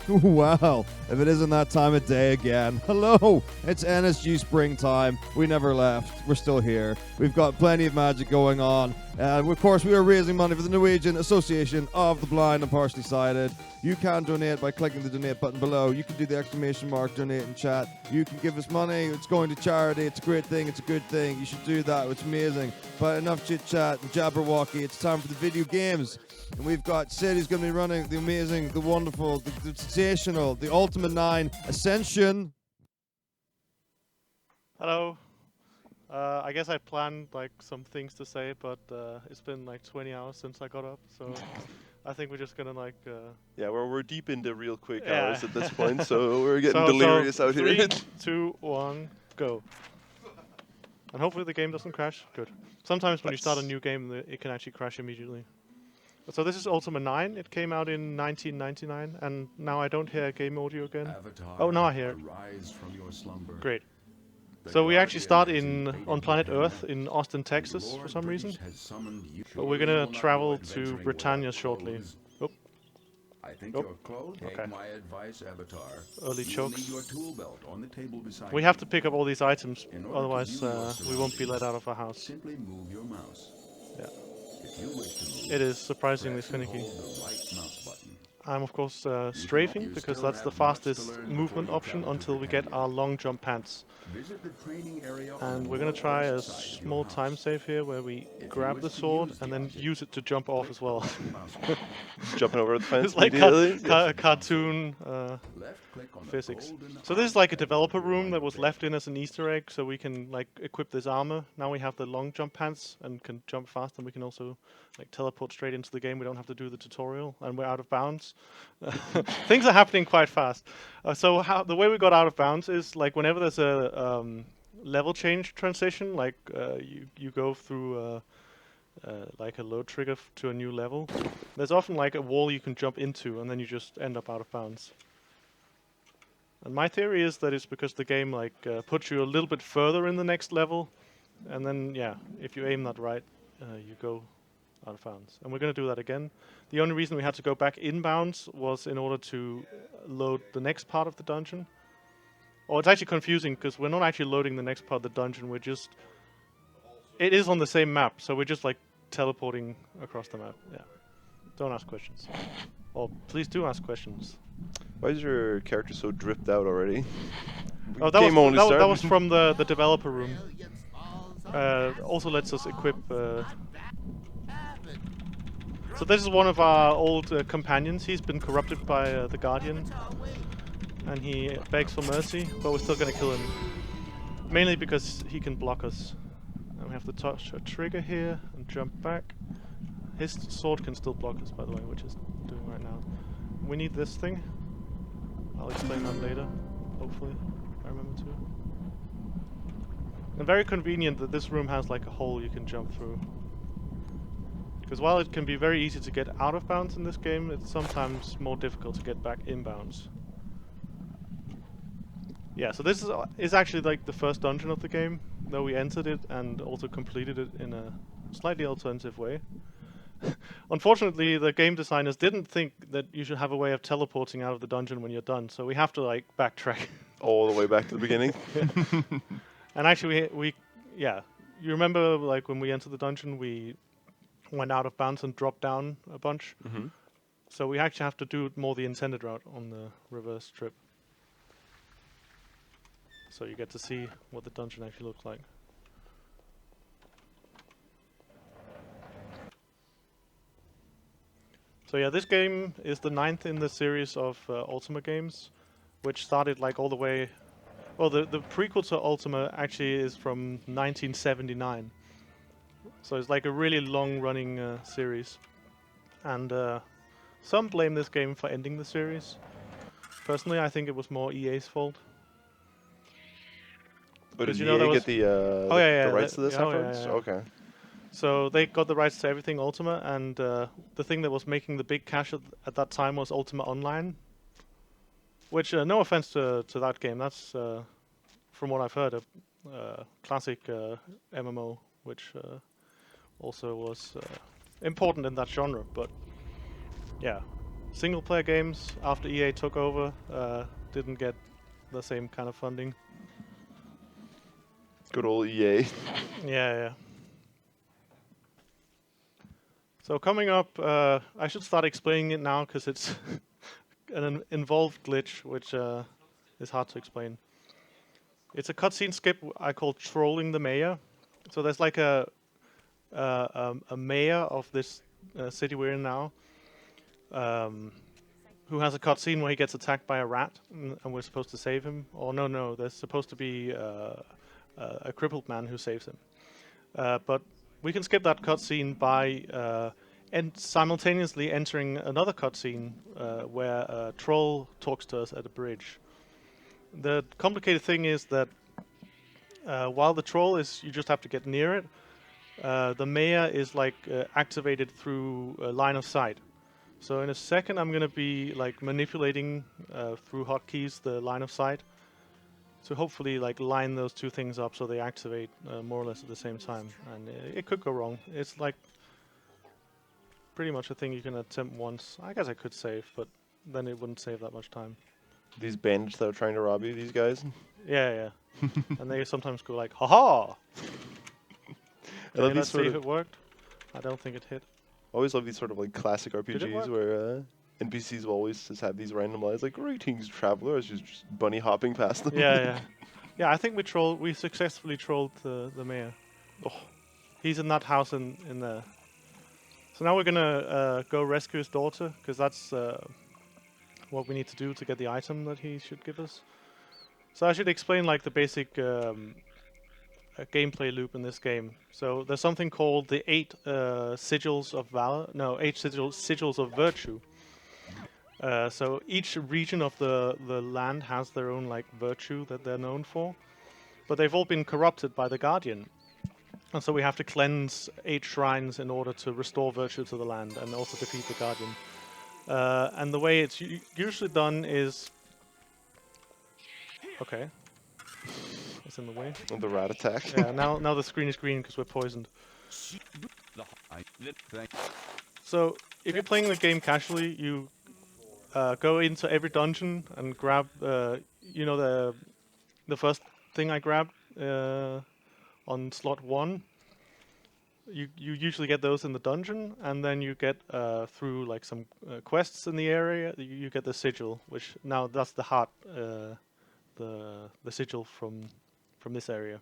Well, if it isn't that time of day again. Hello, it's NSG springtime. We never left. We're still here. We've got plenty of magic going on. Of course, we are raising money for the Norwegian Association of the Blind and Partially Sighted. You can donate by clicking the donate button below. You can do the exclamation mark donate in chat. You can give us money. It's going to charity. It's a great thing. It's a good thing. You should do that. It's amazing. But enough chit chat and jabberwocky. It's time for the video games. And we've got Sid who's going to be running the amazing, the wonderful, the sensational, the Ultima 9 Ascension. Hello. I guess I planned like some things to say, but it's been like 20 hours since I got up, so I think we're just gonna like. Yeah, we're deep into real quick Yeah. hours at this point, so we're getting delirious out here. 3, 2, 1, go. And hopefully the game doesn't crash. Good. Sometimes when you start a new game, it can actually crash immediately. So this is Ultima 9. It came out in 1999, and now I don't hear game audio again. Avatar, oh, now I hear it. Arise from your slumber. Great. So we actually start on planet Earth in Austin, Texas, for some reason. But we're gonna travel to Britannia shortly. Oh. I think Oh. you're close. Okay. Take my advice, Avatar. Early You'll chokes. need your tool belt on the table beside We you. have to pick up all these items, In order to otherwise view your we won't be let out of our house. Simply move your mouse. Yeah. If you wish to move, It is surprisingly press and finicky. hold the right mouse button. I'm of course strafing, because that's the fastest movement option until we get our long jump pants. Visit the training area And on we're gonna the try a west side of your small house. time save here where we If you grab wish the to sword use and the then object, use it to jump off as well. Jumping over the fence It's like immediately. cartoon Left click on the physics. golden So this is like a developer room that was left in as an Easter egg, so we can like equip this armor. Now we have the long jump pants and can jump fast, and we can also like teleport straight into the game. We don't have to do the tutorial, and we're out of bounds. Things are happening quite fast. So the way we got out of bounds is like whenever there's a level change transition, like you go through like a load trigger to a new level. There's often like a wall you can jump into, and then you just end up out of bounds. And my theory is that it's because the game like puts you a little bit further in the next level, and then yeah, if you aim that right, you go out of bounds. And we're going to do that again. The only reason we had to go back inbounds was in order to load the next part of the dungeon. Or it's actually confusing because we're not actually loading the next part of the dungeon. We're just it is on the same map, so we're just like teleporting across the map. Yeah. Don't ask questions. Or please do ask questions. Why is your character so dripped out already? Oh, that was from the developer room. Also lets us equip. So this is one of our old companions. He's been corrupted by the Guardian, and he begs for mercy, but we're still gonna kill him. Mainly because he can block us. And we have to touch a trigger here and jump back. His sword can still block us, by the way, which is doing right now. We need this thing. I'll explain that later, hopefully, if I remember to. And very convenient that this room has like a hole you can jump through. Because while it can be very easy to get out of bounds in this game, it's sometimes more difficult to get back inbounds. Yeah, so this is actually like the first dungeon of the game, though we entered it and also completed it in a slightly alternative way. Unfortunately, the game designers didn't think that you should have a way of teleporting out of the dungeon when you're done, so we have to like backtrack. All the way back to the beginning. And actually, yeah, you remember like when we entered the dungeon, we went out of bounds and dropped down a bunch. Mm-hmm. So we actually have to do more the intended route on the reverse trip. So you get to see what the dungeon actually looks like. So yeah, this game is the 9th in the series of Ultima games, which started like all the way... Well, the prequel to Ultima actually is from 1979. So it's like a really long-running series. And some blame this game for ending the series. Personally, I think it was more EA's fault. But did you know EA there get the rights to this afterwards? yeah. Okay. So they got the rights to everything Ultima, and the thing that was making the big cash at that time was Ultima Online. Which, no offense to that game, that's, from what I've heard, a classic MMO, which also was important in that genre, but yeah. single-player games after EA took over didn't get the same kind of funding. Good old EA. Yeah. So coming up, I should start explaining it now because it's an involved glitch, which is hard to explain. It's a cutscene skip I call trolling the mayor. So there's like a mayor of this city we're in now, who has a cutscene where he gets attacked by a rat, and we're supposed to save him. Or no, there's supposed to be a crippled man who saves him. But we can skip that cutscene by simultaneously entering another cutscene where a troll talks to us at a bridge. The complicated thing is that while the troll is, you just have to get near it, the mayor is like activated through line of sight. So in a second I'm going to be like manipulating through hotkeys the line of sight to hopefully like line those two things up so they activate more or less at the same time. And it could go wrong. It's like pretty much a thing you can attempt once. I guess I could save, but then it wouldn't save that much time. These bandits that are trying to rob you, these guys. Yeah. And they sometimes go like, "Ha-ha!" Okay, let's see if it worked. I don't think it hit. I always love these sort of like classic RPGs work? where NPCs will always just have these random lines like "Greetings, traveler," as you're just bunny hopping past them. Yeah. I think we successfully trolled the mayor. Oh, he's in that house in there. So now we're gonna go rescue his daughter, because that's what we need to do to get the item that he should give us. So I should explain like the basic gameplay loop in this game. So there's something called the 8 sigils of valor. No, 8 sigils of virtue. So each region of the land has their own like virtue that they're known for, but they've all been corrupted by the Guardian. And so we have to cleanse 8 shrines in order to restore virtue to the land and also defeat the Guardian. And the way it's usually done is... Okay. It's in the way. The rat attack. Yeah, now the screen is green because we're poisoned. So, if you're playing the game casually, you go into every dungeon and grab, you know, the first thing I grabbed on slot 1. You usually get those in the dungeon, and then you get through like some quests in the area. You get the sigil, which now that's the heart, the sigil from this area.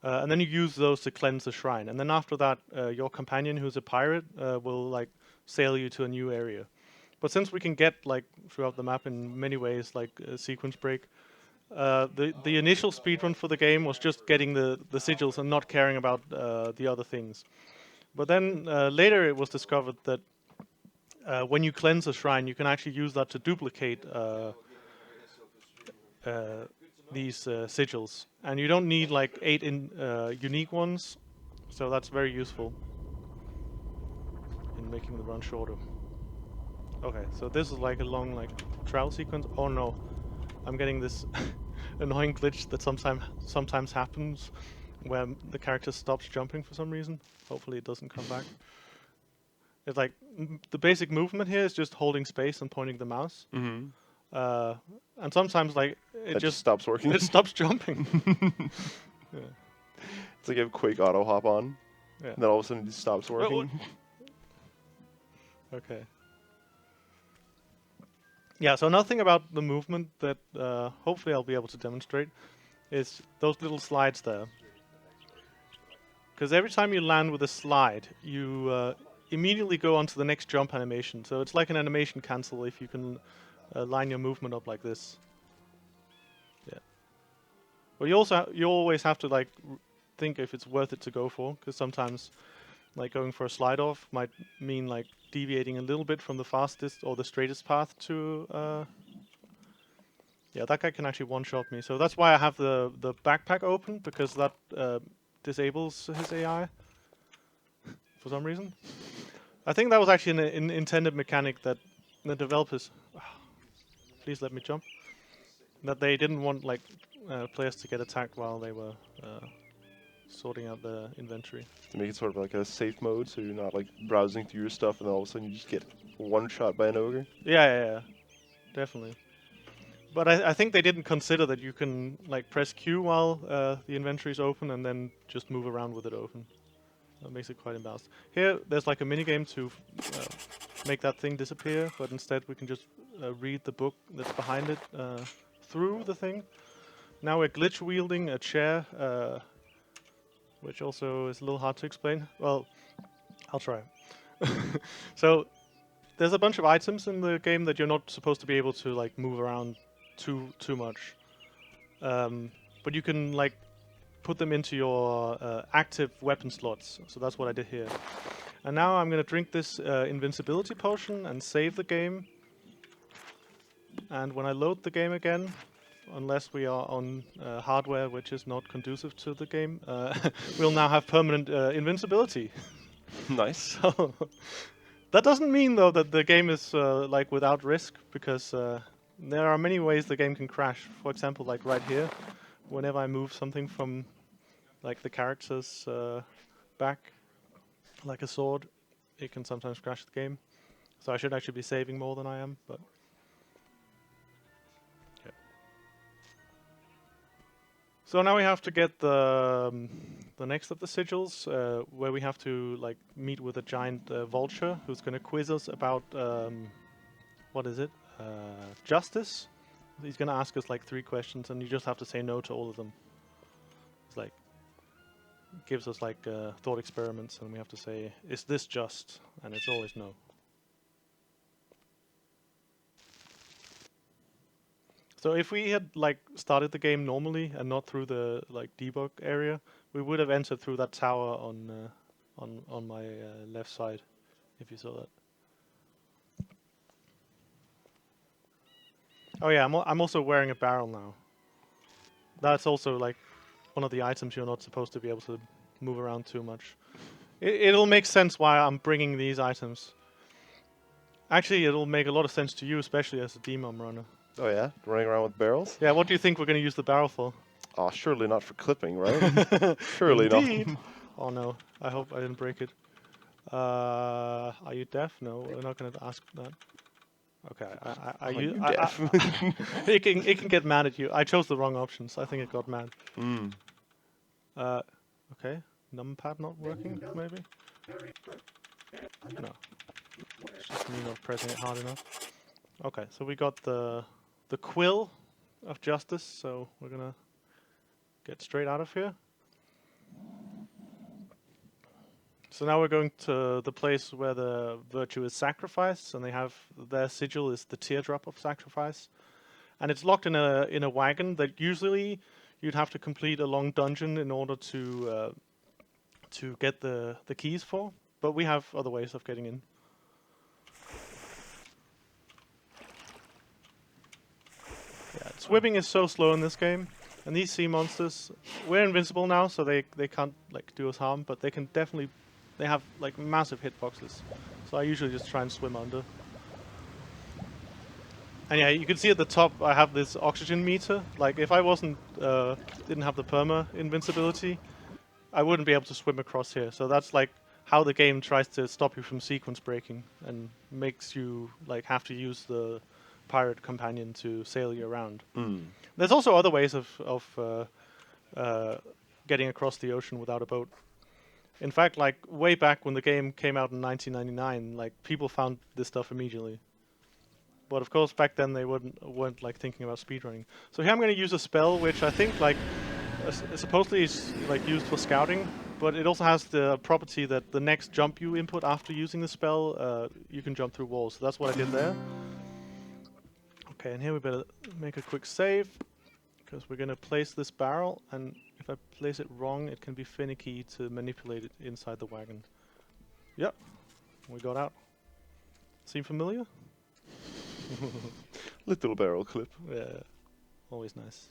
And then you use those to cleanse the shrine. And then after that, your companion, who's a pirate, will like sail you to a new area. But since we can get like throughout the map in many ways, like sequence break, the initial speedrun for the game was just getting the sigils and not caring about the other things. But then later it was discovered that when you cleanse a shrine, you can actually use that to duplicate these sigils, and you don't need like 8 unique ones, so that's very useful in making the run shorter. Okay, so this is like a long like trial sequence. Oh no, I'm getting this annoying glitch that sometimes happens where the character stops jumping for some reason. Hopefully it doesn't come back. It's like the basic movement here is just holding space and pointing the mouse. Mm-hmm. And sometimes like it just stops working. It stops jumping. Yeah. It's like you have Quake auto hop on, Yeah. and then all of a sudden it just stops working. Okay. Yeah, so another thing about the movement that hopefully I'll be able to demonstrate is those little slides there. Because every time you land with a slide, you immediately go on to the next jump animation. So it's like an animation cancel if you can line your movement up like this. Yeah. Well, you always have to like think if it's worth it to go for, because sometimes like going for a slide off might mean like deviating a little bit from the fastest or the straightest path to yeah, that guy can actually one-shot me. So that's why I have the backpack open, because that disables his AI for some reason. I think that was actually an intended mechanic that the developers... Please let me jump. That they didn't want like players to get attacked while they were sorting out the inventory. To make it sort of like a safe mode, so you're not like browsing through your stuff and then all of a sudden you just get one shot by an ogre. Yeah, definitely. But I think they didn't consider that you can like press Q while the inventory is open and then just move around with it open. That makes it quite imbalanced. Here, there's like a minigame to make that thing disappear, but instead we can just read the book that's behind it through the thing. Now we're glitch wielding a chair, which also is a little hard to explain. Well, I'll try. So there's a bunch of items in the game that you're not supposed to be able to like move around too much, but you can like put them into your active weapon slots. So that's what I did here. And now I'm gonna drink this invincibility potion and save the game. And when I load the game again, unless we are on hardware which is not conducive to the game, we'll now have permanent invincibility. Nice. So that doesn't mean though that the game is like without risk, because there are many ways the game can crash. For example, like right here, whenever I move something from like the character's back, like a sword, it can sometimes crash the game. So I should actually be saving more than I am, but yeah. So now we have to get the next of the sigils, where we have to like meet with a giant vulture who's going to quiz us about what is it? Justice. He's going to ask us like 3 questions, and you just have to say no to all of them. It's like gives us like thought experiments, and we have to say, "Is this just?" And it's always no. So if we had like started the game normally and not through the like debug area, we would have entered through that tower on my left side, if you saw that. Oh yeah, I'm also wearing a barrel now. That's also like one of the items you're not supposed to be able to move around too much. It'll make sense why I'm bringing these items. Actually, it'll make a lot of sense to you, especially as a demon runner. Oh yeah, running around with barrels? Yeah, what do you think we're going to use the barrel for? Oh, surely not for clipping, right? Surely Indeed. not. Oh no, I hope I didn't break it. Are you deaf? No, we're not going to ask that. Okay, Are you deaf? it can get mad at you. I chose the wrong options. I think it got mad. Mm. Okay, numpad not working, maybe? No. It's just me not pressing it hard enough. Okay, so we got the quill of justice, so we're gonna get straight out of here. So now we're going to the place where the virtue is sacrificed, and they have their sigil is the teardrop of sacrifice, and it's locked in a wagon that usually you'd have to complete a long dungeon in order to get the keys for, but we have other ways of getting in. Yeah, swimming is so slow in this game, and these sea monsters, we're invincible now, so they can't like do us harm, but they can definitely. They have like massive hitboxes, so I usually just try and swim under. And yeah, you can see at the top I have this oxygen meter. Like if I didn't have the perma invincibility, I wouldn't be able to swim across here. So that's like how the game tries to stop you from sequence breaking and makes you like have to use the pirate companion to sail you around. Mm. There's also other ways of getting across the ocean without a boat. In fact, like way back when the game came out in 1999, like people found this stuff immediately. But of course, back then they weren't like thinking about speedrunning. So here I'm going to use a spell which I think like supposedly is like used for scouting, but it also has the property that the next jump you input after using the spell, you can jump through walls. So that's what I did there. Okay, and here we better make a quick save, because we're going to place this barrel, and if I place it wrong, it can be finicky to manipulate it inside the wagon. Yep, we got out. Seem familiar? Little barrel clip. Yeah, always nice.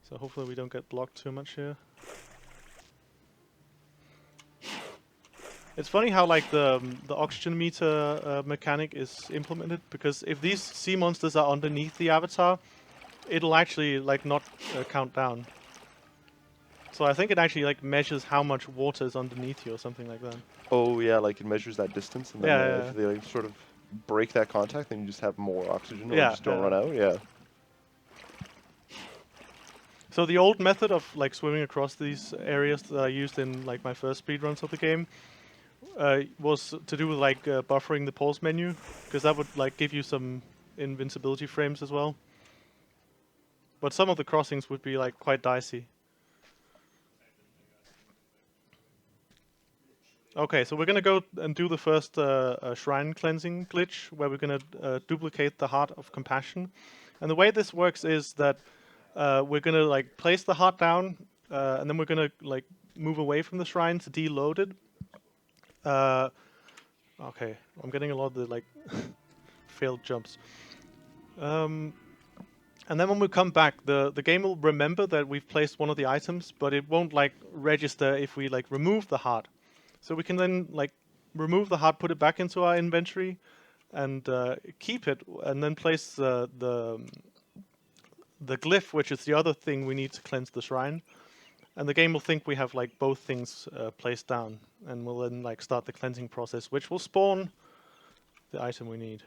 So hopefully we don't get blocked too much here. It's funny how like the oxygen meter mechanic is implemented, because if these sea monsters are underneath the avatar, it'll actually like not count down. So I think it actually like measures how much water is underneath you or something like that. Oh yeah, like it measures that distance, and then Yeah, if they like sort of break that contact, then you just have more oxygen, or Yeah, just don't yeah. run out. Yeah. So the old method of like swimming across these areas that I used in like my first speedruns of the game was to do with like buffering the pause menu, because that would like give you some invincibility frames as well. But some of the crossings would be like quite dicey. Okay, so we're gonna go and do the first shrine cleansing glitch, where we're gonna duplicate the Heart of Compassion. And the way this works is that we're gonna like place the heart down, and then we're gonna like move away from the shrine to deload it. Okay, I'm getting a lot of the like failed jumps. And then when we come back, the game will remember that we've placed one of the items, but it won't like register if we like remove the heart. So we can then like remove the heart, put it back into our inventory, and keep it, and then place the glyph, which is the other thing we need to cleanse the shrine. And the game will think we have like both things placed down, and will then like start the cleansing process, which will spawn the item we need,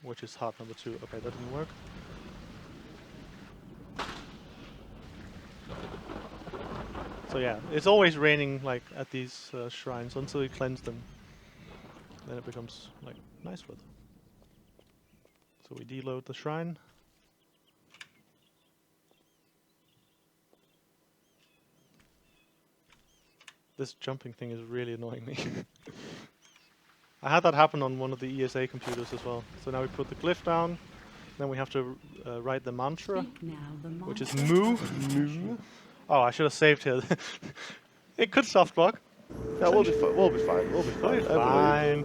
which is heart number 2. Okay, that didn't work. So yeah, it's always raining like at these shrines until you cleanse them. Then it becomes like nice weather. So we deload the shrine. This jumping thing is really annoying me. I had that happen on one of the ESA computers as well. So now we put the glyph down, then we have to write the mantra, which is moo. Moo. Oh, I should have saved here. It could soft block. Yeah, we'll be fine. We'll be fine. We'll be fine. I believe. Fine.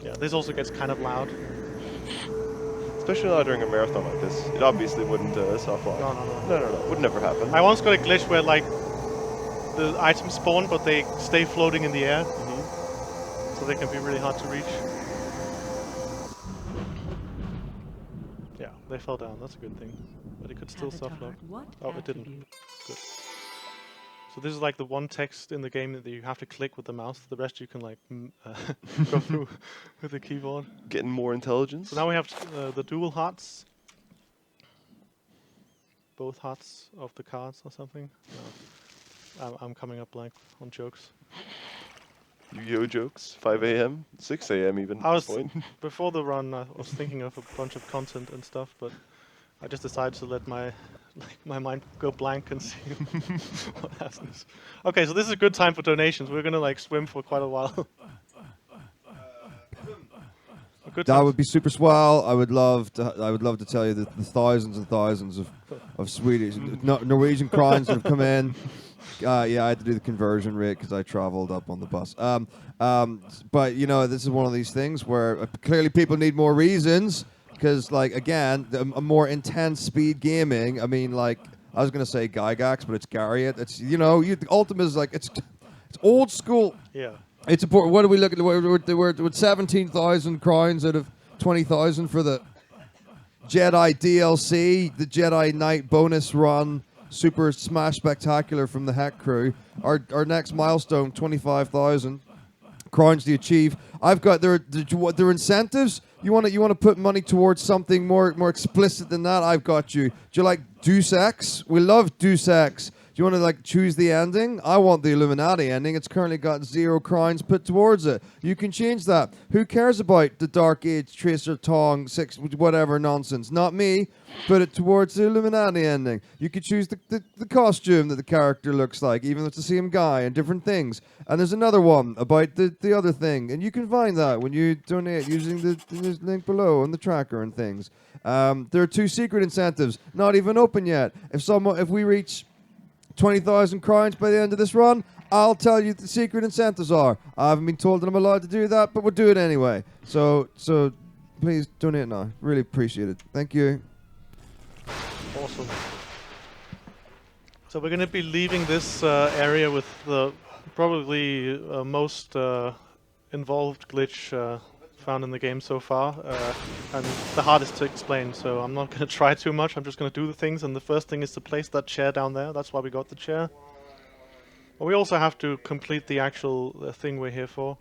Yeah, this also gets kind of loud. Especially not during a marathon like this. It obviously wouldn't soft lock. No. Would never happen. I once got a glitch where like the items spawn, but they stay floating in the air, so they can be really hard to reach. Yeah, they fell down. That's a good thing, but it could still soft lock. Oh, it didn't. Good. So this is like the one text in the game that you have to click with the mouse. The rest you can like go through with the keyboard. Getting more intelligence. So now we have the dual hearts. Both hearts of the cards or something. No. I'm coming up blank on jokes. Yu-Gi-Oh jokes. 5 a.m., 6 a.m. even. I was point. before the run. I was thinking of a bunch of content and stuff, but I just decided to let my mind go blank and see what happens. Okay, so this is a good time for donations. We're gonna like swim for quite a while. That would be super swell. I would love to tell you that the thousands and thousands of Swedish Norwegian Krones that have come in. Yeah, I had to do the conversion rate because I traveled up on the bus. But you know, this is one of these things where clearly people need more reasons. Because, like, again, a more intense speed gaming. I mean, like, I was gonna say Gygax, but it's Garriott. It's, you know, Ultima is like it's old school. Yeah. It's important. What are we looking at? We're with 17,000 crowns out of 20,000 for the Jedi DLC, the Jedi Knight bonus run, Super Smash Spectacular from the Heck crew. Our next milestone, 25,000 crowns to achieve. I've got their incentives. You want to put money towards something more explicit than that? I've got you. Do you like Deus Ex? We love Deus Ex. Do you want to like choose the ending? I want the Illuminati ending. It's currently got 0 crowns put towards it. You can change that. Who cares about the Dark Age, Tracer Tong, 6, whatever nonsense? Not me. Put it towards the Illuminati ending. You could choose the costume that the character looks like, even though it's the same guy and different things. And there's another one about the other thing. And you can find that when you donate using the link below and the tracker and things. There are 2 secret incentives, not even open yet. If we reach 20,000 crowns by the end of this run, I'll tell you what the secret incentives are. I haven't been told that I'm allowed to do that, but we'll do it anyway. So please donate now. Really appreciate it. Thank you. Awesome. So we're going to be leaving this area with the probably most involved glitch found in the game so far, and the hardest to explain. So I'm not going to try too much. I'm just going to do the things. And the first thing is to place that chair down there. That's why we got the chair. But we also have to complete the actual thing we're here for.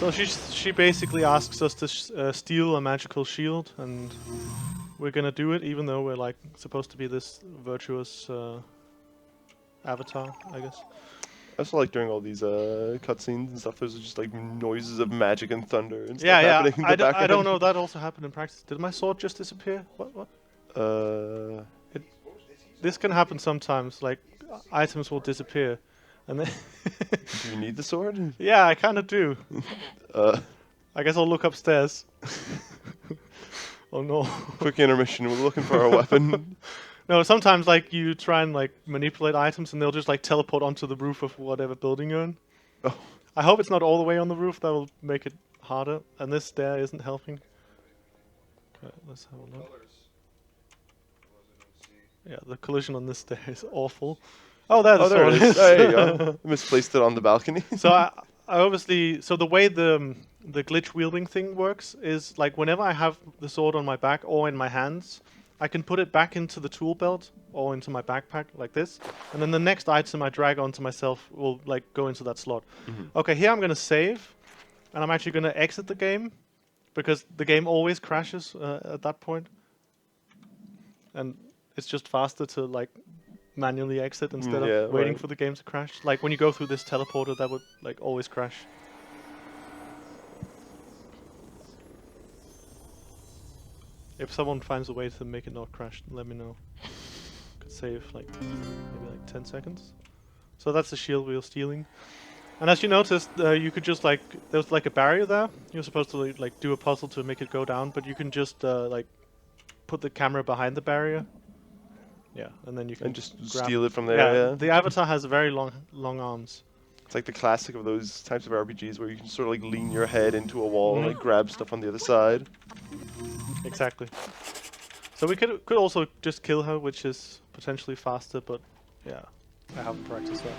So she basically asks us to steal a magical shield, and we're gonna do it, even though we're like supposed to be this virtuous avatar, I guess. I also like during all these cutscenes and stuff. There's just like noises of magic and thunder and stuff Yeah, happening in the I background. don't know. That also happened in practice. Did my sword just disappear? What? This can happen sometimes. Like items will disappear, and then. Do you need the sword? Yeah, I kind of do. I guess I'll look upstairs. Oh no. Quick intermission. We're looking for our weapon. No, sometimes like you try and like manipulate items and they'll just like teleport onto the roof of whatever building you're in. Oh. I hope it's not all the way on the roof. That will make it harder. And this stair isn't helping. Okay, let's have a look. Yeah, the collision on this stair is awful. Oh, there There it is. There you go. Misplaced it on the balcony. So I obviously, so the way the glitch wielding thing works is like whenever I have the sword on my back or in my hands, I can put it back into the tool belt or into my backpack like this, and then the next item I drag onto myself will like go into that slot. Okay, here I'm gonna save, and I'm actually gonna exit the game because the game always crashes at that point, and it's just faster to like manually exit instead of waiting for the game to crash. Like when you go through this teleporter, that would like always crash. If someone finds a way to make it not crash, let me know. Could save like maybe like 10 seconds. So that's the shield we were stealing. And as you noticed, you could just like there's like a barrier there. You're supposed to like do a puzzle to make it go down, but you can just like put the camera behind the barrier. Yeah, and then you can just steal it from there. Yeah. The avatar has very long arms. It's like the classic of those types of RPGs where you can sort of like lean your head into a wall and like grab stuff on the other side. Exactly. So we could also just kill her, which is potentially faster, but yeah, I haven't practiced that.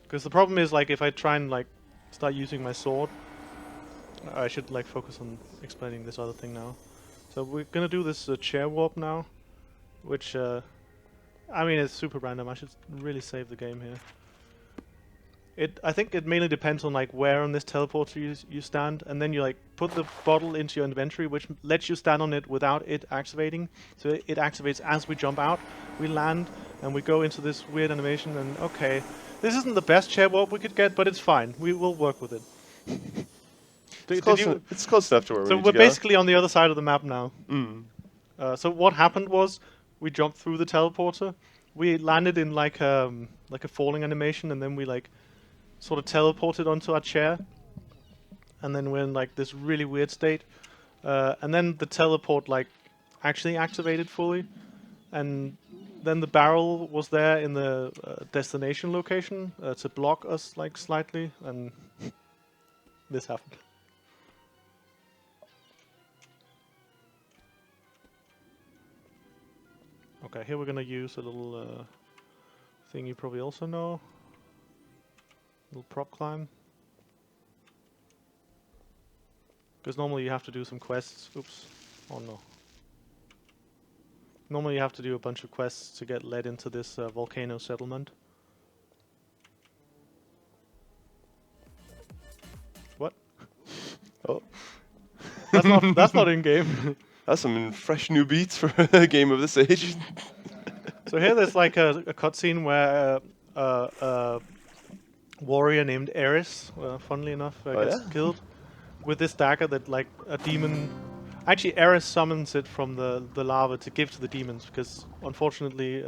Because the problem is like if I try and like start using my sword, I should like focus on explaining this other thing now. So we're gonna do this chair warp now, which I mean it's super random. I should really save the game here. I think it mainly depends on like where on this teleporter you stand, and then you like put the bottle into your inventory, which lets you stand on it without it activating. So it activates as we jump out. We land and we go into this weird animation. And okay, this isn't the best chair warp we could get, but it's fine. We will work with it. It's close enough to where we need to go. So we're basically on the other side of the map now. So what happened was we jumped through the teleporter. We landed in like a falling animation, and then we like sort of teleported onto our chair, and then we're in like this really weird state, and then the teleport like actually activated fully, and then the barrel was there in the destination location to block us like slightly, and this happened. Okay, here we're gonna use a little thing you probably also know. Little prop climb. Because normally you have to do some quests. Oops. Oh no. Normally you have to do a bunch of quests to get led into this volcano settlement. What? Oh. That's not in game. That's some fresh new beats for a game of this age. So here there's like a cutscene where warrior named Eris, funnily enough, gets killed with this dagger that like a demon. Actually, Eris summons it from the lava to give to the demons because, unfortunately,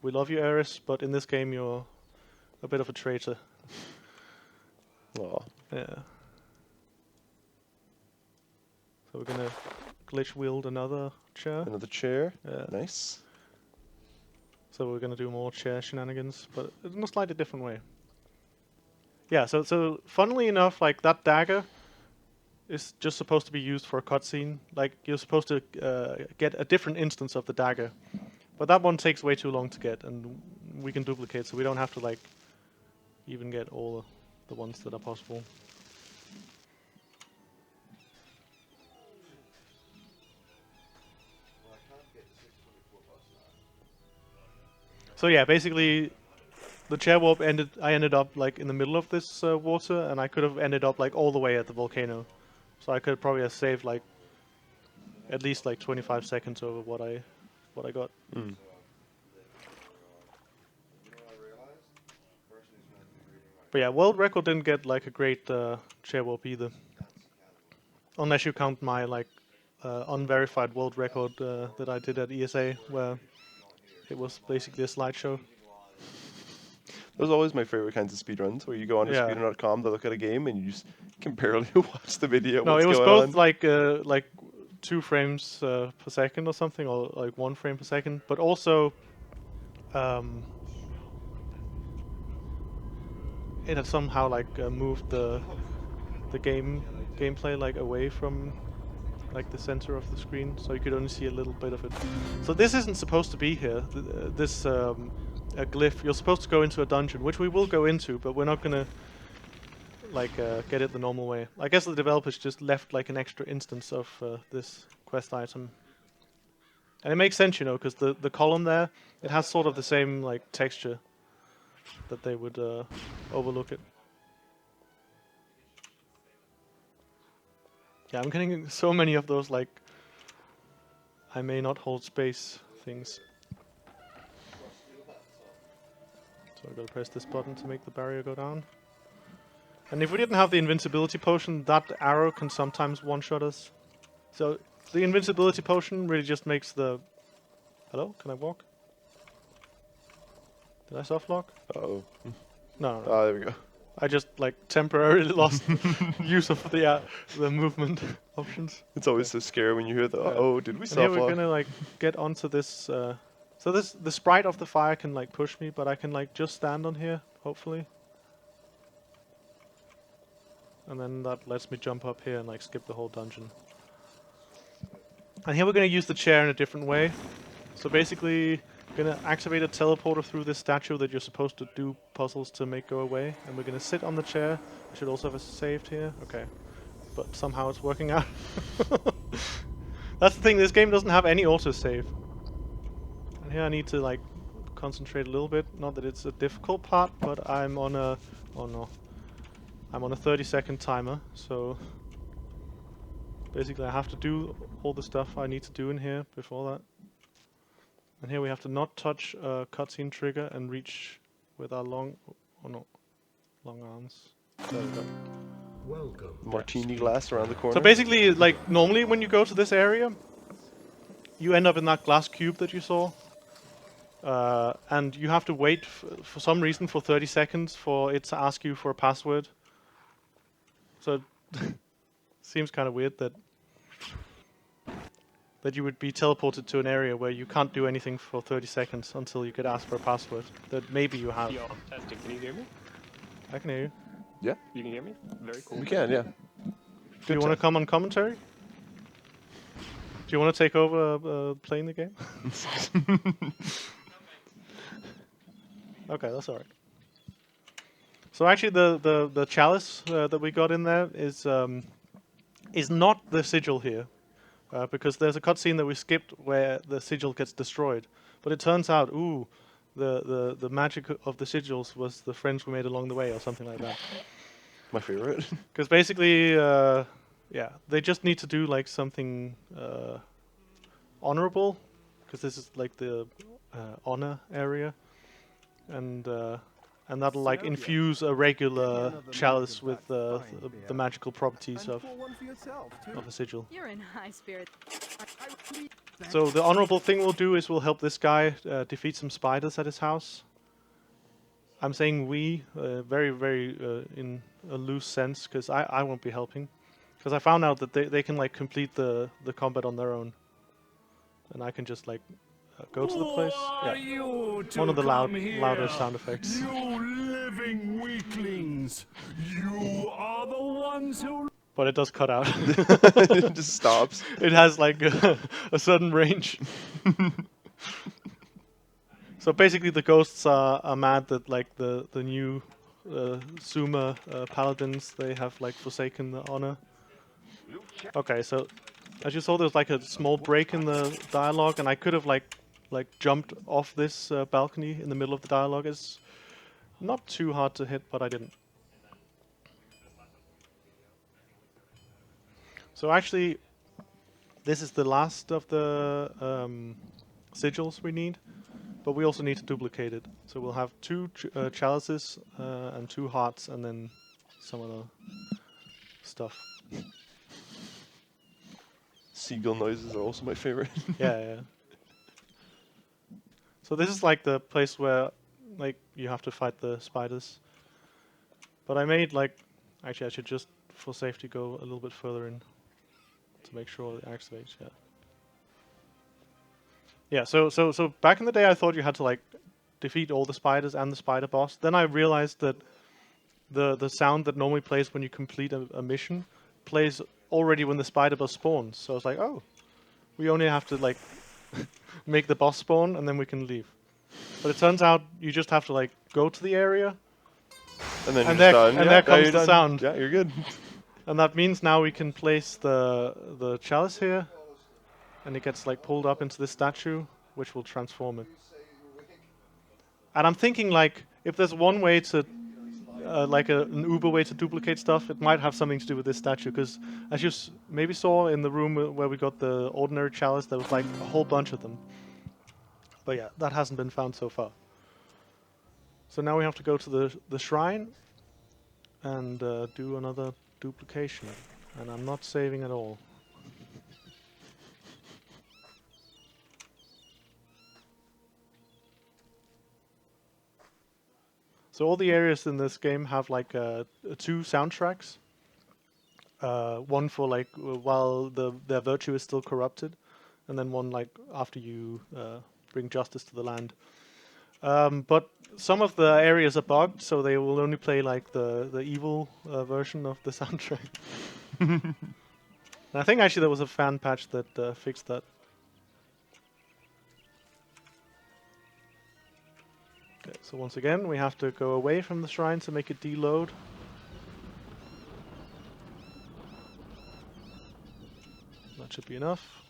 we love you, Eris, but in this game you're a bit of a traitor. Aw. Yeah. So we're gonna glitch wield another chair. Another chair. Yeah. Nice. So we're gonna do more chair shenanigans, but in a slightly different way. Yeah, so funnily enough, like that dagger is just supposed to be used for a cutscene. Like you're supposed to get a different instance of the dagger, But that one takes way too long to get, and we can duplicate, so we don't have to like even get all the ones that are possible. So yeah, basically, the chair warp I ended up like in the middle of this water, and I could have ended up like all the way at the volcano. So I could probably have saved like at least like 25 seconds over what I got. Mm. But yeah, world record didn't get like a great chair warp either, unless you count my like unverified world record that I did at ESA, where it was basically a slideshow. Those are always my favorite kinds of speedruns, where you go onto speedrun.com to look at a game and you just can barely watch the video. No, what's it was going both on. like 2 frames per second or something, or like 1 frame per second, but also it had somehow like moved the gameplay like away from like the center of the screen, so you could only see a little bit of it. So this isn't supposed to be here. This a glyph. You're supposed to go into a dungeon, which we will go into, but we're not gonna like get it the normal way. I guess the developers just left like an extra instance of this quest item, and it makes sense, you know, because the column there, it has sort of the same like texture that they would overlook it. Yeah, I'm getting so many of those like I may not hold space things. So I gotta press this button to make the barrier go down. And if we didn't have the invincibility potion, that arrow can sometimes one-shot us. So the invincibility potion really just makes the... Hello? Can I walk? Did I soft lock? Uh-oh. No, no, no. Ah, there we go. I just like temporarily lost use of the movement options. It's always so scary when you hear the, uh-oh, did we And soft here lock? we're gonna like get onto this. So the sprite of the fire can like push me, but I can like just stand on here, hopefully. And then that lets me jump up here and like skip the whole dungeon. And here we're gonna use the chair in a different way. So basically, gonna activate a teleporter through this statue that you're supposed to do puzzles to make go away. And we're gonna sit on the chair. I should also have saved here. Okay. But somehow it's working out. That's the thing, this game doesn't have any autosave. And here I need to like concentrate a little bit. Not that it's a difficult part, but I'm on a... Oh no. I'm on a 30-second timer, so... Basically I have to do all the stuff I need to do in here before that. And here we have to not touch a cutscene trigger and reach with our long... Oh no. Long arms. There we go. Welcome. Martini glass around the corner. So basically, like, normally when you go to this area, you end up in that glass cube that you saw. And you have to wait for some reason for 30 seconds for it to ask you for a password. So it seems kind of weird that you would be teleported to an area where you can't do anything for 30 seconds until you could ask for a password that maybe you have. Yo, testing. Can you hear me? I can hear you. Yeah, You can hear me? Very cool. we can, yeah. Do you want to come on commentary? Do you want to take over playing the game? Okay, that's alright. So actually the chalice that we got in there is not the sigil here. Because there's a cutscene that we skipped where the sigil gets destroyed. But it turns out, ooh, the magic of the sigils was the friends we made along the way or something like that. My favorite. Because basically, yeah, they just need to do like something honorable, because this is like the honor area, and that'll like infuse a regular chalice with the magical properties of a sigil. You're in high spirit. So the honorable thing we'll do is we'll help this guy defeat some spiders at his house. I'm saying we, very, very in a loose sense, because I won't be helping. Because I found out that they can like complete the combat on their own. And I can just like go to the place. Yeah. One of the louder sound effects. You living weaklings! You are the ones who... But it does cut out. It just stops. It has like a sudden range. So basically, the ghosts are mad that like the new Zuma paladins, they have like forsaken the honor. Okay, so as you saw, there's like a small break in the dialogue, and I could have like jumped off this balcony in the middle of the dialogue. It's not too hard to hit, but I didn't. So actually, this is the last of the sigils we need, but we also need to duplicate it. So we'll have 2 chalices and 2 hearts, and then some other stuff. Seagull noises are also my favorite. Yeah. So this is like the place where like you have to fight the spiders. But I made like, actually I should just for safety go a little bit further in to make sure it activates. Yeah. So back in the day I thought you had to like defeat all the spiders and the spider boss. Then I realized that the sound that normally plays when you complete a mission plays already when the spider boss spawns. So I was like, oh, we only have to like make the boss spawn and then we can leave. But it turns out you just have to like go to the area And then and you're there, done. and Yeah, there now comes you're the done. sound. Yeah, you're good. And that means now we can place the chalice here, and it gets like pulled up into this statue, which will transform it. And I'm thinking like, if there's one way to, like an Uber way to duplicate stuff, it might have something to do with this statue, because as you maybe saw in the room where we got the ordinary chalice, there was like a whole bunch of them. But yeah, that hasn't been found so far. So now we have to go to the shrine and do another duplication. And I'm not saving at all. So all the areas in this game have like 2 soundtracks. One for like while their virtue is still corrupted, and then one like after you bring justice to the land. But some of the areas are bugged, so they will only play like the evil version of the soundtrack. And I think actually there was a fan patch that fixed that. Okay, so once again we have to go away from the shrine to make it deload. That should be enough.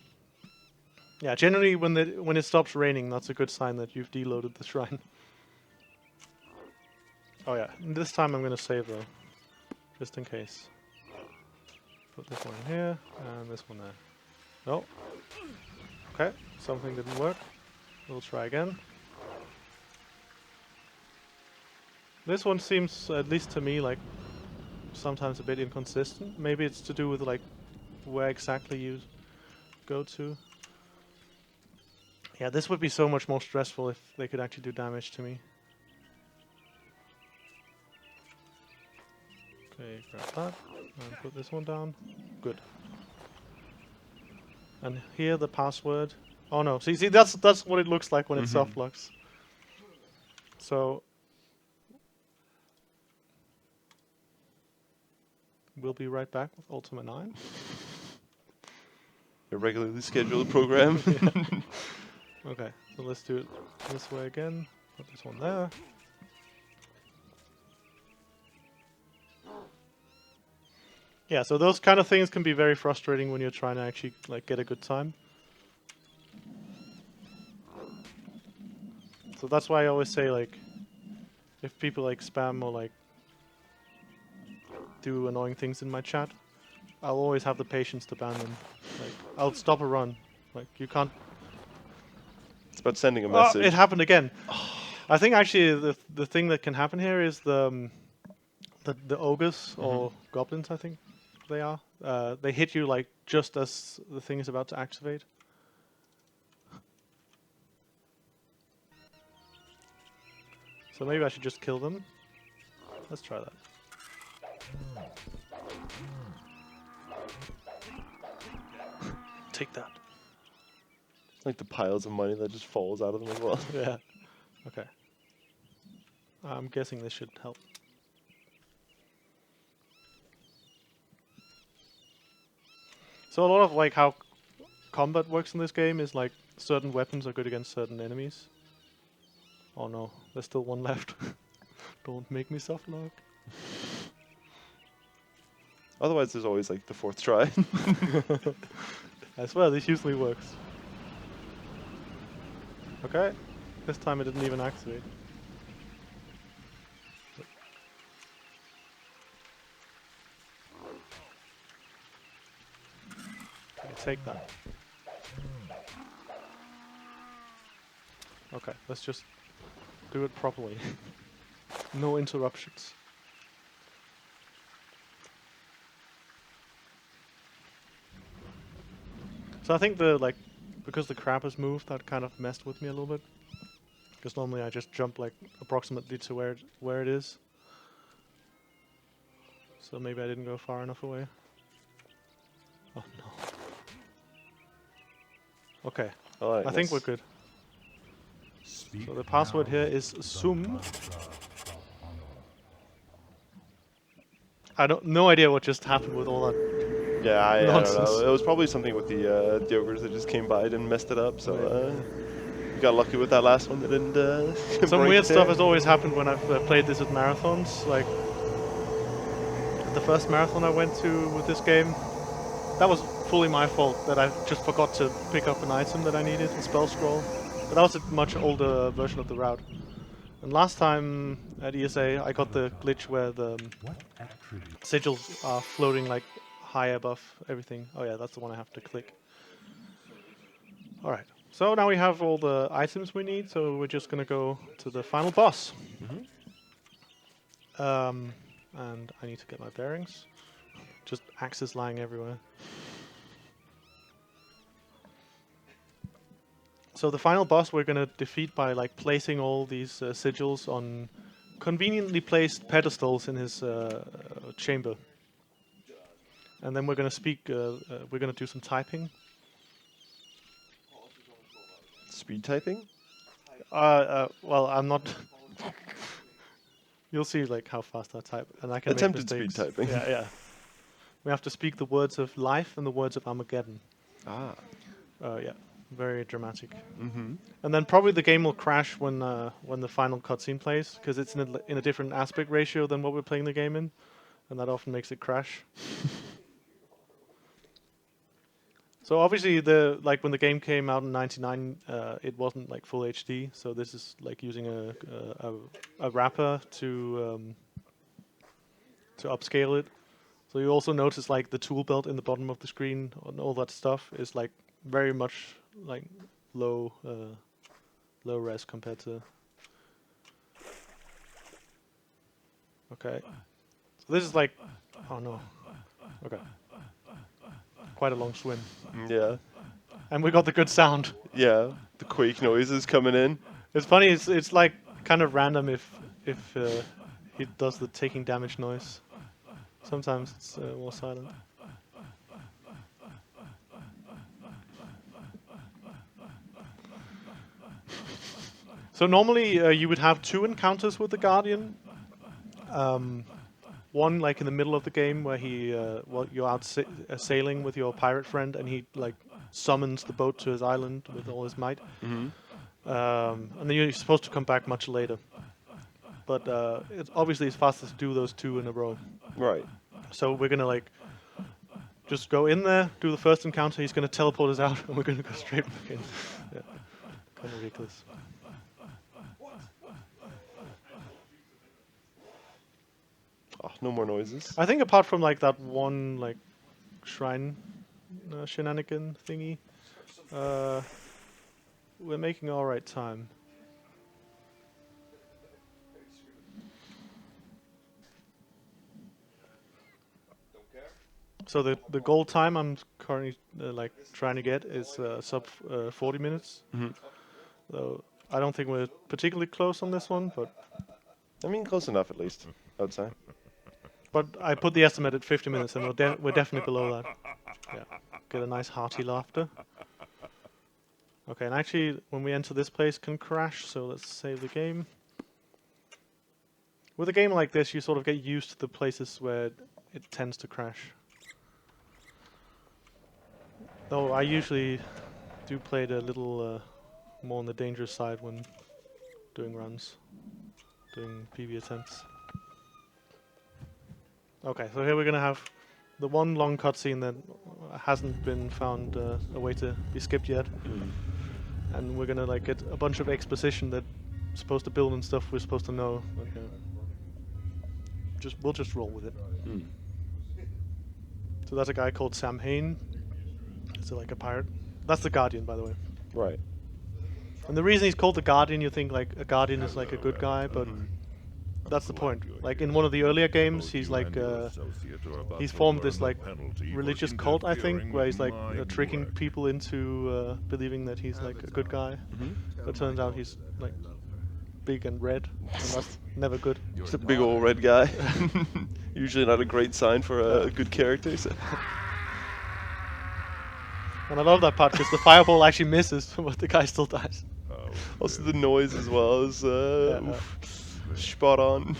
Yeah, generally when it stops raining, that's a good sign that you've deloaded the shrine. Oh yeah, this time I'm gonna save though, just in case. Put this one in here, and this one there. No. Okay, something didn't work. We'll try again. This one seems, at least to me, like sometimes a bit inconsistent. Maybe it's to do with like where exactly you go to. Yeah, this would be so much more stressful if they could actually do damage to me. Okay, grab that, and put this one down. Good. And here the password. Oh no, see that's what it looks like when it soft locks. So we'll be right back with Ultima 9. A regularly scheduled program. Okay, so let's do it this way again. Put this one there. Yeah, so those kind of things can be very frustrating when you're trying to actually like get a good time. So that's why I always say like, if people like spam or like do annoying things in my chat, I'll always have the patience to ban them. Like, I'll stop a run. Like, you can't. It's about sending a Oh, message. it happened again. I think actually the thing that can happen here is the ogres or goblins, I think they are. They hit you like just as the thing is about to activate. So maybe I should just kill them. Let's try that. Take that. Like the piles of money that just falls out of them as well. Yeah. Okay. I'm guessing this should help. So a lot of like how combat works in this game is like certain weapons are good against certain enemies. Oh no, there's still one left. Don't make me soft lock. Otherwise, there's always like the 4th try. I swear, this usually works. Okay, this time it didn't even activate. Okay, take that. Okay, let's just do it properly. No interruptions. So I think because the crab has moved, that kind of messed with me a little bit. Because normally I just jump like approximately to where it is. So maybe I didn't go far enough away. Oh no. Okay, Alright, I think we're good. So the password here is sum. No idea what just happened with all that. Yeah, I don't Nonsense. know. It was probably something with the ogres that just came by and messed it up. So we got lucky with that last one. That didn't. Some break weird it stuff down. has always happened when I've played this at marathons. Like the first marathon I went to with this game, that was fully my fault that I just forgot to pick up an item that I needed, a spell scroll. But that was a much older version of the route. And last time at ESA, I got the glitch where the sigils are floating like high above everything. Oh yeah, that's the one I have to click. Alright, so now we have all the items we need, so we're just gonna go to the final boss. And I need to get my bearings. Just axes lying everywhere. So the final boss we're gonna defeat by like placing all these sigils on conveniently placed pedestals in his chamber. And then we're gonna we're gonna do some typing. Speed typing? Well, I'm not. You'll see like how fast I type, and I can Attempted make mistakes. speed typing. Yeah, yeah. We have to speak the words of life and the words of Armageddon. Ah. Yeah, very dramatic. Mm-hmm. And then probably the game will crash when the final cutscene plays, because it's in a different aspect ratio than what we're playing the game in, and that often makes it crash. So obviously, when the game came out in '99, it wasn't like full HD. So this is like using a wrapper to upscale it. So you also notice like the tool belt in the bottom of the screen and all that stuff is like very much like low res compared to. Okay. So this is like, oh no. Okay. Quite a long swim. Yeah. And we got the good sound. Yeah. The quake noises coming in. It's funny. It's like kind of random if he does the taking damage noise. Sometimes it's more silent. So normally you would have 2 encounters with the Guardian. One like in the middle of the game where you're out sailing with your pirate friend and he like summons the boat to his island with all his might. Mm-hmm. And then you're supposed to come back much later. But obviously it's faster to do those 2 in a row. Right. So we're gonna like just go in there, do the first encounter. He's gonna teleport us out, and we're gonna go straight back in. Yeah, kind of ridiculous. Oh, no more noises. I think apart from like that one like shrine shenanigan thingy, we're making all right time. So the goal time I'm currently like trying to get is sub 40 minutes. Mm-hmm. So I don't think we're particularly close on this one, but I mean, close enough at least, I would say. But I put the estimate at 50 minutes, and we're definitely below that. Yeah, get a nice hearty laughter. Okay, and actually, when we enter this place, can crash. So let's save the game. With a game like this, you sort of get used to the places where it tends to crash. Though I usually do play it a little more on the dangerous side when doing runs, doing PB attempts. Okay, so here we're gonna have the one long cutscene that hasn't been found a way to be skipped yet, and we're gonna like get a bunch of exposition that's supposed to build and stuff we're supposed to know. Okay. We'll just roll with it. So that's a guy called Sam Hain. Is it like a pirate? That's the Guardian, by the way. Right. And the reason he's called the Guardian, you think like a Guardian is like a good guy, but that's the point. Like in one of the earlier games, he's like he's formed this like religious cult, I think, where he's like tricking people into believing that he's like a good guy. But turns out he's like big and red, and that's never good. Just a big old red guy. Usually not a great sign for a good character. So. And I love that part because the fireball actually misses, but the guy still dies. Also the noise as well is spot on.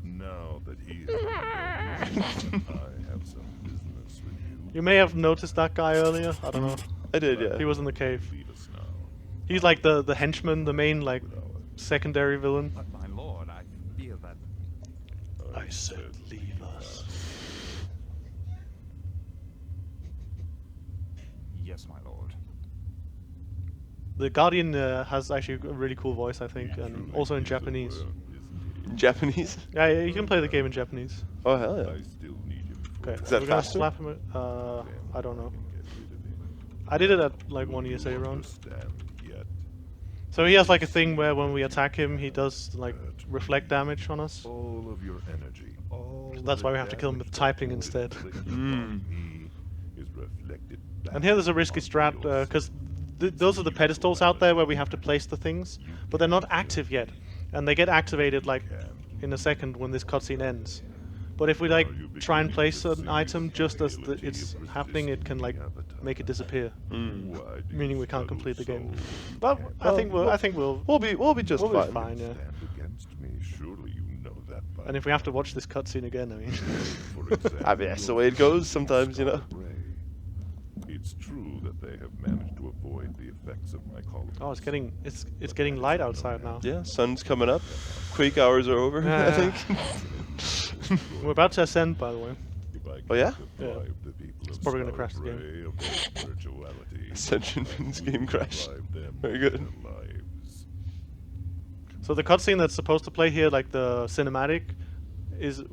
Now that he is I have some business with you. You may have noticed that guy earlier. I don't know. I did, yeah. He was in the cave. Lead us now. He's like the henchman, the main like secondary villain. But my lord, I fear that I said leave us. yes, my lord. The Guardian has actually a really cool voice, I think, and also in Japanese. In Japanese? Yeah, you can play the game in Japanese. Oh, hell yeah. I still need him. Okay, Is that we're gonna faster? slap him. I don't know. I did it at like one ESA round. Understand yet? So he has like a thing where when we attack him, he does like reflect damage on us. All of your energy, all So that's of why the we have to kill him with damage typing that instead. you inflict on me is reflected back And here there's a risky strat onto your because those are the pedestals out there where we have to place the things, but they're not active yet, and they get activated like in a second when this cutscene ends. But if we like try and place an item just as it's happening, it can like make it disappear, Why do meaning you we can't struggle complete the game. so But I think we'll We'll be just we'll be fine. fine, yeah. stand against me? Surely you know that by And if we have to watch this cutscene again, I mean, For example, I mean, that's the way it goes sometimes, you know. Ray. It's true that they have managed to avoid the effects of my colony. oh, it's getting light outside now. Yeah, sun's coming up. Quake hours are over, I think. We're about to ascend, by the way. If I Oh, yeah? can deprive the people of probably gonna Star crash the game. Ray of their spirituality, Ascension means game crash. deprive them Very of good. their lives. So the cutscene that's supposed to play here, like the cinematic, is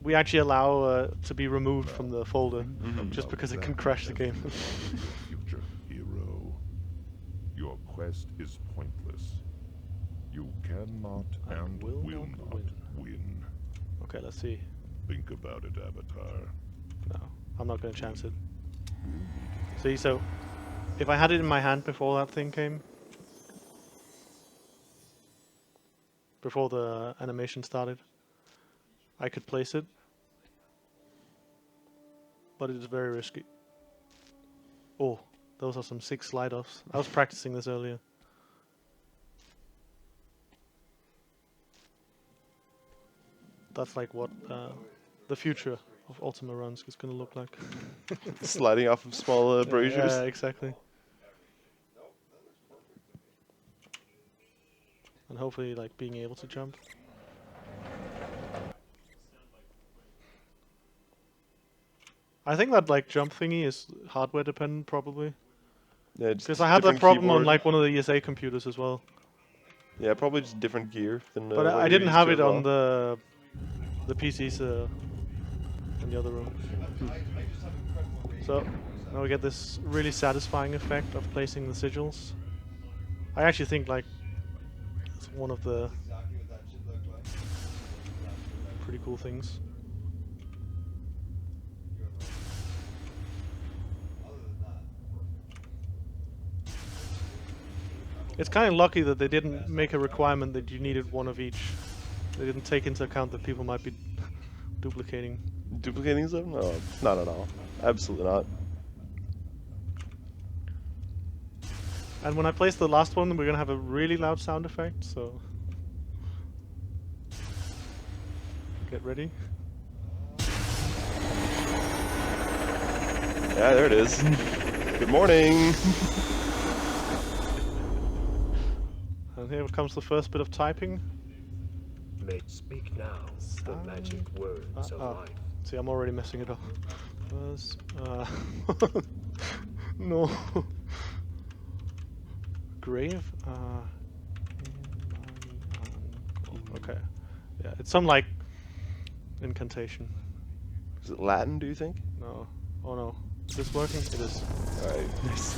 we actually allow to be removed from the folder just because it can crash the game. Future hero, your quest is pointless. You cannot and will will not not win. Okay, let's see. Think about it, Avatar. No, I'm not going to chance it. See, so if I had it in my hand before that thing came, before the animation started, I could place it, but it is very risky. Oh, those are some sick slide-offs. I was practicing this earlier. That's like what the future of Ultima runs is going to look like. Sliding off of small braziers. Yeah, exactly. And hopefully, like, being able to jump. I think that, like, jump thingy is hardware dependent, probably. Yeah, just Because I had that different problem on, keyboard. like, one of the ESA computers as well. Yeah, probably just different gear than. But what I you're didn't used have to it as on well. the PCs in the other room. So, now we get this really satisfying effect of placing the sigils. I actually think, like, it's one of the pretty cool things. It's kind of lucky that they didn't make a requirement that you needed one of each. They didn't take into account that people might be duplicating. Duplicating stuff? No, not at all. Absolutely not. And when I place the last one, we're gonna have a really loud sound effect, so get ready. Yeah, there it is. Good morning. And here comes the first bit of typing. Speak now the magic words of life. See, I'm already messing it up. No. Grave. Okay. Yeah, it's some like incantation. Is it Latin, do you think? No. Oh no. Is this working? It is. Alright, nice.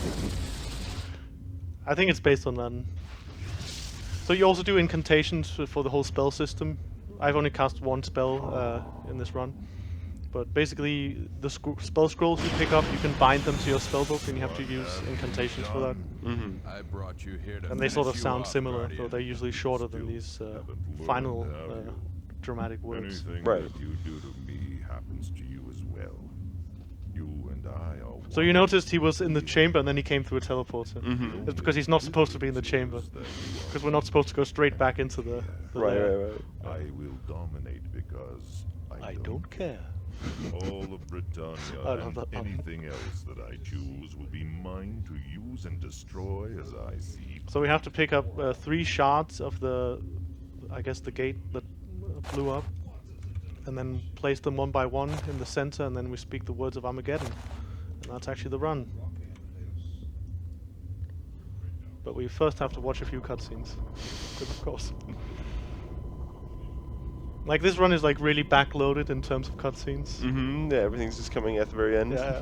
I think it's based on Latin. So you also do incantations for the whole spell system. I've only cast one spell in this run. But basically, the spell scrolls you pick up, you can bind them to your spellbook, and you have to use incantations for that. I brought you here to And they sort of finish you sound off, similar, though Guardian. they're usually shorter than these final dramatic words. Anything Right. that you do to me happens to you as well. You and I are So you noticed he was in the chamber and then he came through a teleporter. It's because he's not supposed to be in the chamber. Because we're not supposed to go straight back into the Right, lair. right, right. I will dominate because I don't care. All of Britannia I love and that one. anything else that I choose will be mine to use and destroy as I see. So we have to pick up 3 shards of the, I guess the gate that blew up. And then place them one by one in the center, and then we speak the words of Armageddon. And that's actually the run. But we first have to watch a few cutscenes, of course. Like this run is like really backloaded in terms of cutscenes. Yeah, everything's just coming at the very end. Yeah.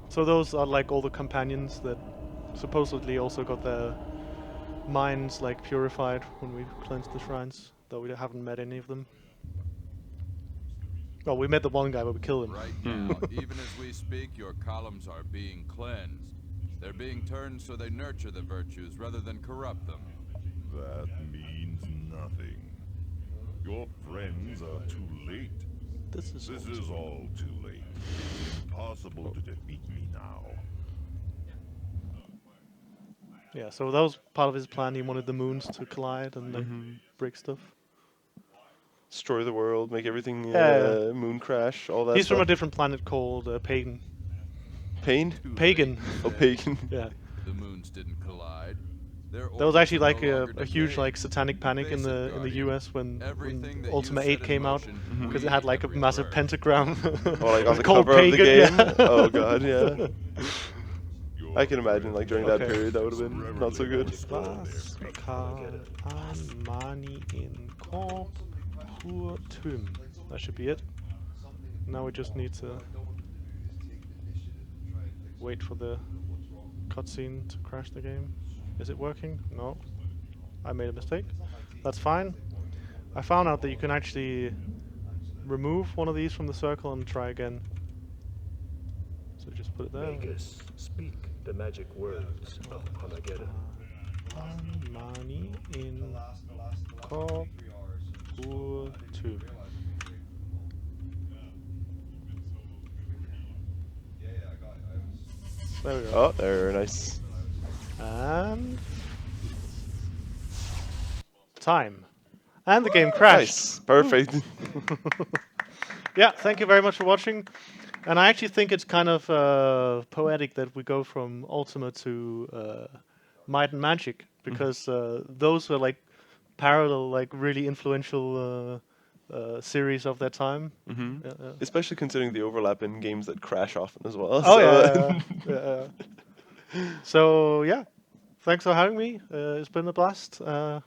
So those are like all the companions that supposedly also got their minds like purified when we cleansed the shrines, though we haven't met any of them. Oh, we met the one guy, but we killed him. Right now, even as we speak, your columns are being cleansed. They're being turned so they nurture the virtues rather than corrupt them. That means nothing. Your friends are too late. This is This is all too late. It's impossible to defeat me now. Yeah, so that was part of his plan. He wanted the moons to collide and like, break stuff. Destroy the world, make everything Yeah. moon crash, all that He's stuff. from a different planet called Pagan. Pain? Pagan. Oh, pagan. Yeah. The moons didn't collide. There was actually like a huge like satanic panic in the US when Everything that you Ultima set 8 in came out motion, because we it had like a massive everywhere. pentagram. Oh, like on the called cover of the Pagan, game? yeah. Oh god, yeah. Your I can imagine, like, during that Okay. period, that would have been not so good. Mani in corporatum. That should be it. Now we just need to wait for the cutscene to crash the game. Is it working? No. I made a mistake. That's fine. I found out that you can actually remove one of these from the circle and try again. So just put it there. Magus, speak the magic words of Armageddon. Mani in corporatum. There we go. Oh, there, nice. And time. And the game crashed. Nice, perfect. Yeah, thank you very much for watching. And I actually think it's kind of poetic that we go from Ultima to Might and Magic, because those were like parallel, like really influential series of their time. Yeah, yeah. Especially considering the overlap in games that crash often as well. Oh so- yeah. So yeah, thanks for having me. It's been a blast. Yeah.